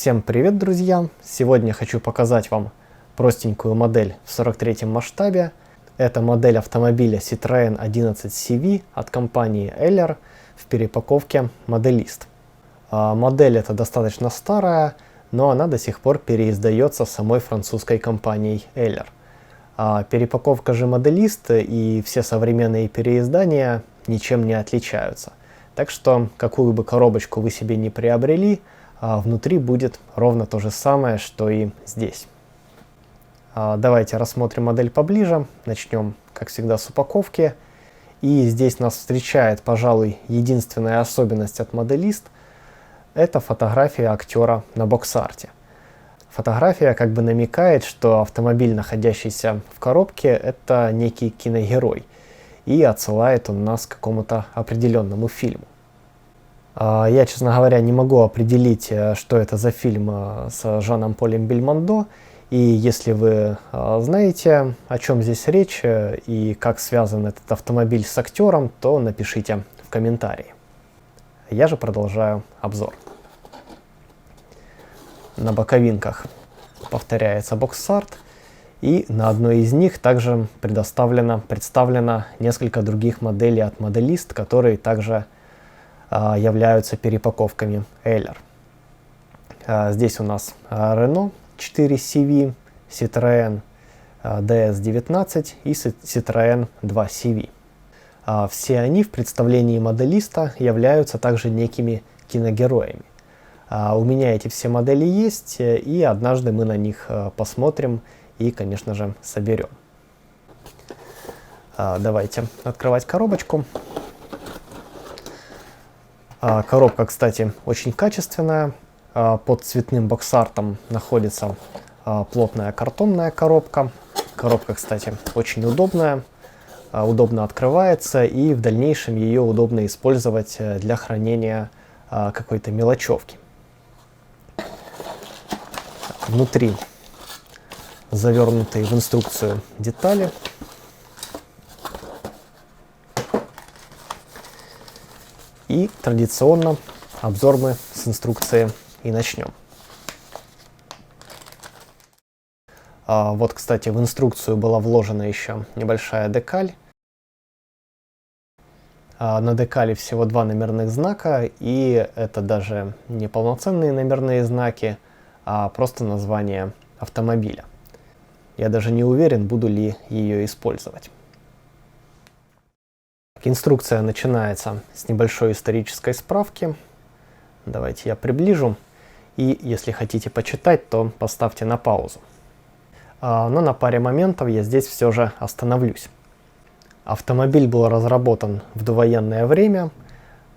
Всем привет, друзья! Сегодня хочу показать вам простенькую модель в 43 масштабе. Это модель автомобиля Citroën 11 CV от компании Eller в перепаковке Modelist. Модель эта достаточно старая, но она до сих пор переиздается самой французской компанией Eller. Перепаковка же Modelist и все современные переиздания ничем не отличаются. Так что, какую бы коробочку вы себе не приобрели, внутри будет ровно то же самое, что и здесь. Давайте рассмотрим модель поближе. Начнем, как всегда, с упаковки. И здесь нас встречает, пожалуй, единственная особенность от Modelist. Это фотография актера на бокс-арте. Фотография как бы намекает, что автомобиль, находящийся в коробке, это некий киногерой. И отсылает он нас к какому-то определенному фильму. Я, честно говоря, не могу определить, что это за фильм с Жаном Полем Бельмондо. И если вы знаете, о чем здесь речь и как связан этот автомобиль с актером, то напишите в комментарии. Я же продолжаю обзор. На боковинках повторяется бокс-арт. И на одной из них также представлено несколько других моделей от Modelist, которые также являются перепаковками Eller. Здесь у нас Renault 4 CV, Citroën DS19 и Citroën 2 CV. Все они в представлении Modelist являются также некими киногероями. У меня эти все модели есть, и однажды мы на них посмотрим и, конечно же, соберем. Давайте открывать коробочку. Коробка, кстати, очень качественная. Под цветным бокс-артом находится плотная картонная коробка. Коробка, кстати, очень удобная. Удобно открывается, и в дальнейшем ее удобно использовать для хранения какой-то мелочевки. Внутри завернутые в инструкцию детали. И традиционно обзор мы с инструкции и начнем. Вот, кстати, в инструкцию была вложена еще небольшая декаль. На декали всего два номерных знака, и это даже не полноценные номерные знаки, а просто название автомобиля. Я даже не уверен, буду ли ее использовать. Инструкция начинается с небольшой исторической справки. Давайте я приближу. И если хотите почитать, то поставьте на паузу. Но на паре моментов я здесь все же остановлюсь. Автомобиль был разработан в довоенное время,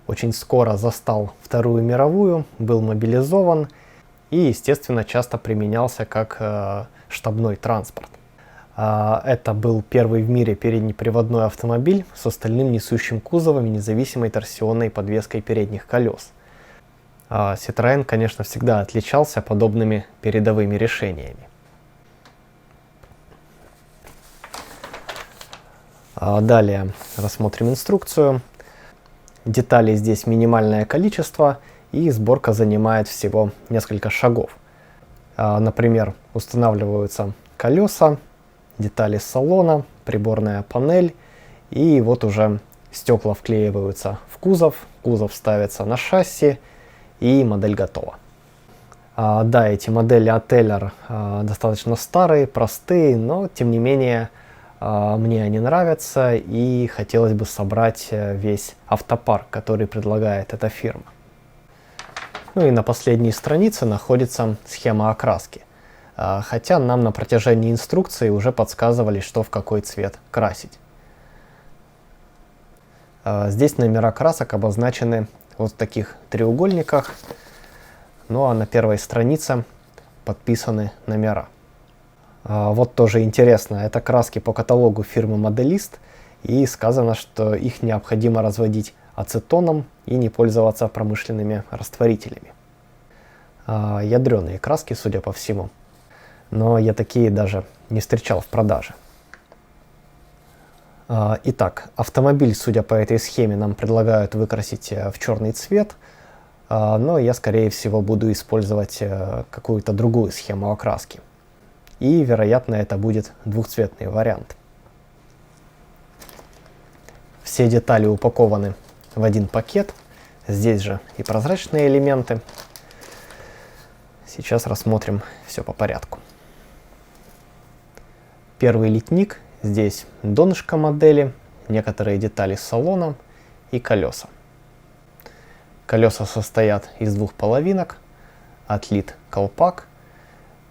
очень скоро застал Вторую мировую, был мобилизован и, естественно, часто применялся как штабной транспорт. Это был первый в мире переднеприводной автомобиль с остальным несущим кузовом и независимой торсионной подвеской передних колес. Citroën, конечно, всегда отличался подобными передовыми решениями. Далее рассмотрим инструкцию. Деталей здесь минимальное количество, и сборка занимает всего несколько шагов. Например, устанавливаются колеса, детали салона, приборная панель, и вот уже стекла вклеиваются в кузов ставится на шасси, и модель готова. Да, эти модели от Eller достаточно старые, простые, но тем не менее мне они нравятся, и хотелось бы собрать весь автопарк, который предлагает эта фирма. Ну и на последней странице находится схема окраски. Хотя нам на протяжении инструкции уже подсказывали, что в какой цвет красить. Здесь номера красок обозначены вот в таких треугольниках, ну а на первой странице подписаны номера. Вот тоже интересно, это краски по каталогу фирмы Modelist, и сказано, что их необходимо разводить ацетоном и не пользоваться промышленными растворителями. Ядреные краски, судя по всему. Но я такие даже не встречал в продаже. Итак, автомобиль, судя по этой схеме, нам предлагают выкрасить в черный цвет. но я, скорее всего, буду использовать какую-то другую схему окраски. И, вероятно, это будет двухцветный вариант. Все детали упакованы в один пакет. Здесь же и прозрачные элементы. Сейчас рассмотрим все по порядку. Первый литник. Здесь донышко модели, некоторые детали салона и колеса. Колеса состоят из двух половинок, отлит колпак,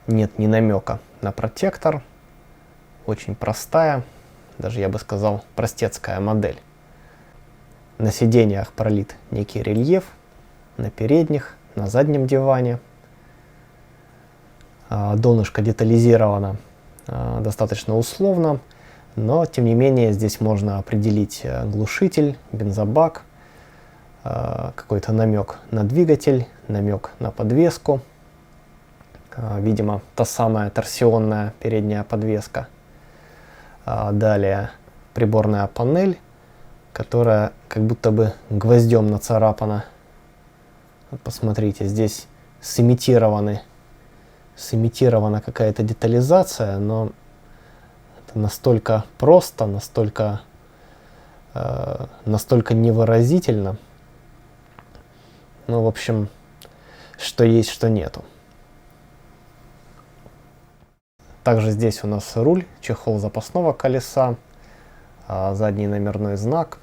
нет ни намека на протектор, очень простая, даже я бы сказал, простецкая модель. На сиденьях пролит некий рельеф, на передних, на заднем диване. Донышко детализировано достаточно условно, но тем не менее здесь можно определить глушитель, бензобак, какой-то намек на двигатель, намек на подвеску. Видимо, та самая торсионная передняя подвеска. Далее приборная панель, которая как будто бы гвоздем нацарапана. Вот посмотрите, здесь сымитирована какая-то детализация, но это настолько просто, настолько невыразительно. Ну, в общем, что есть, что нету. Также здесь у нас руль, чехол запасного колеса, задний номерной знак.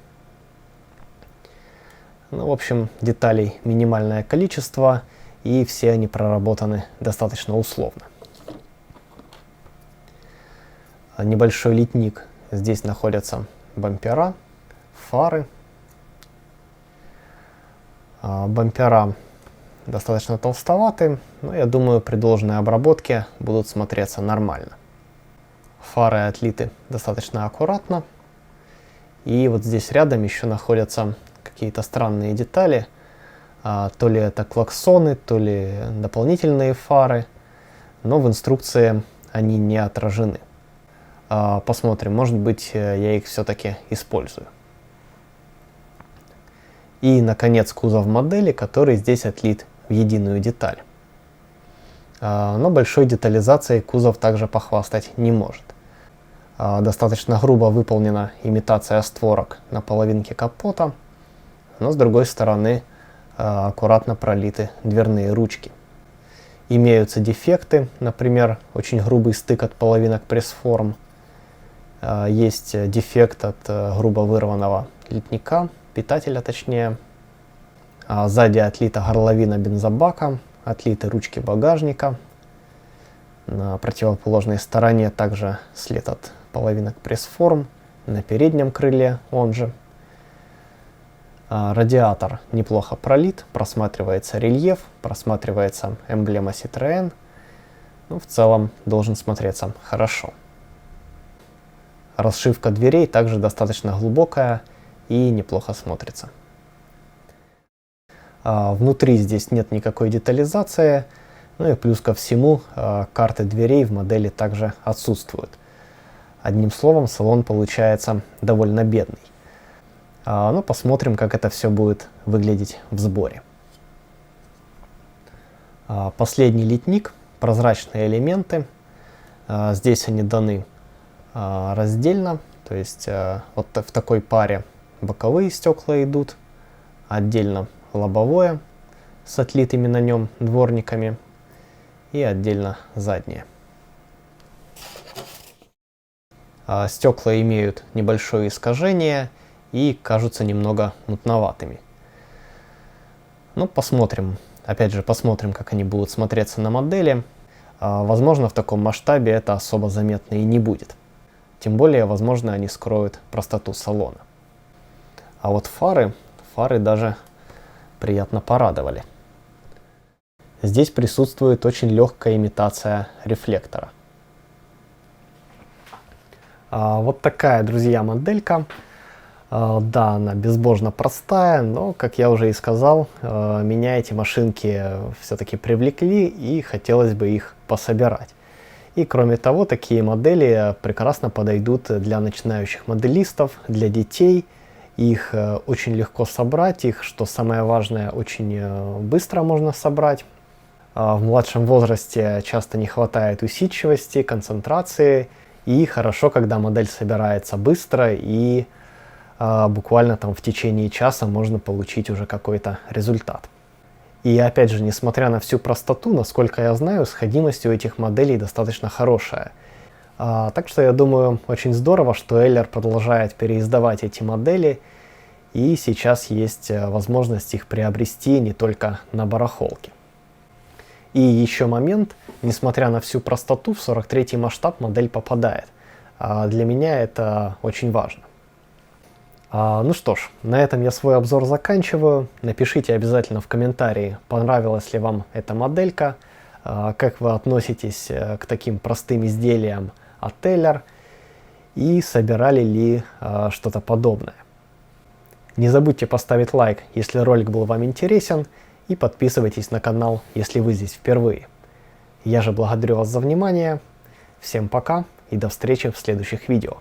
Ну, в общем, деталей минимальное количество, и все они проработаны достаточно условно. Небольшой литник. Здесь находятся бампера, фары. Бампера достаточно толстоваты, но я думаю, при должной обработке будут смотреться нормально. Фары отлиты достаточно аккуратно. И вот здесь рядом еще находятся какие-то странные детали. То ли это клаксоны, то ли дополнительные фары. Но в инструкции они не отражены. Посмотрим, может быть, я их все-таки использую. И, наконец, кузов модели, который здесь отлит в единую деталь. Но большой детализацией кузов также похвастать не может. Достаточно грубо выполнена имитация створок на половинке капота, но с другой стороны аккуратно пролиты дверные ручки. Имеются дефекты, например, очень грубый стык от половинок пресс-форм. Есть дефект от грубо вырванного литника, питателя точнее. Сзади отлита горловина бензобака, отлиты ручки багажника. На противоположной стороне также след от половинок пресс-форм, на переднем крыле он же. Радиатор неплохо пролит, просматривается рельеф, просматривается эмблема Citroën. Ну, в целом должен смотреться хорошо. Расшивка дверей также достаточно глубокая и неплохо смотрится. Внутри здесь нет никакой детализации, ну и плюс ко всему карты дверей в модели также отсутствуют. Одним словом, салон получается довольно бедный. Но посмотрим, как это все будет выглядеть в сборе. Последний литник, прозрачные элементы. Здесь они даны раздельно, то есть вот в такой паре боковые стекла идут, отдельно лобовое с отлитыми на нем дворниками и отдельно задние. Стекла имеют небольшое искажение и кажутся немного мутноватыми. Ну, посмотрим. Опять же, посмотрим, как они будут смотреться на модели. Возможно, в таком масштабе это особо заметно и не будет. Тем более, возможно, они скроют простоту салона. А вот фары даже приятно порадовали. Здесь присутствует очень легкая имитация рефлектора. Вот такая, друзья, моделька. Да, она безбожно простая, но, как я уже и сказал, меня эти машинки все-таки привлекли и хотелось бы их пособирать. И кроме того, такие модели прекрасно подойдут для начинающих моделистов, для детей Их очень легко собрать, их, что самое важное, очень быстро можно собрать. В младшем возрасте часто не хватает усидчивости, концентрации, и хорошо, когда модель собирается быстро, и буквально там в течение часа можно получить уже какой-то результат. И опять же, несмотря на всю простоту, насколько я знаю, сходимость у этих моделей достаточно хорошая. Так что я думаю, очень здорово, что Eller продолжает переиздавать эти модели, и сейчас есть возможность их приобрести не только на барахолке. И еще момент, несмотря на всю простоту, в 43-й масштаб модель попадает. Для меня это очень важно. Ну что ж, на этом я свой обзор заканчиваю. Напишите обязательно в комментарии, понравилась ли вам эта моделька, как вы относитесь к таким простым изделиям от Eller и собирали ли что-то подобное. Не забудьте поставить лайк, если ролик был вам интересен, и подписывайтесь на канал, если вы здесь впервые. Я же благодарю вас за внимание. Всем пока и до встречи в следующих видео.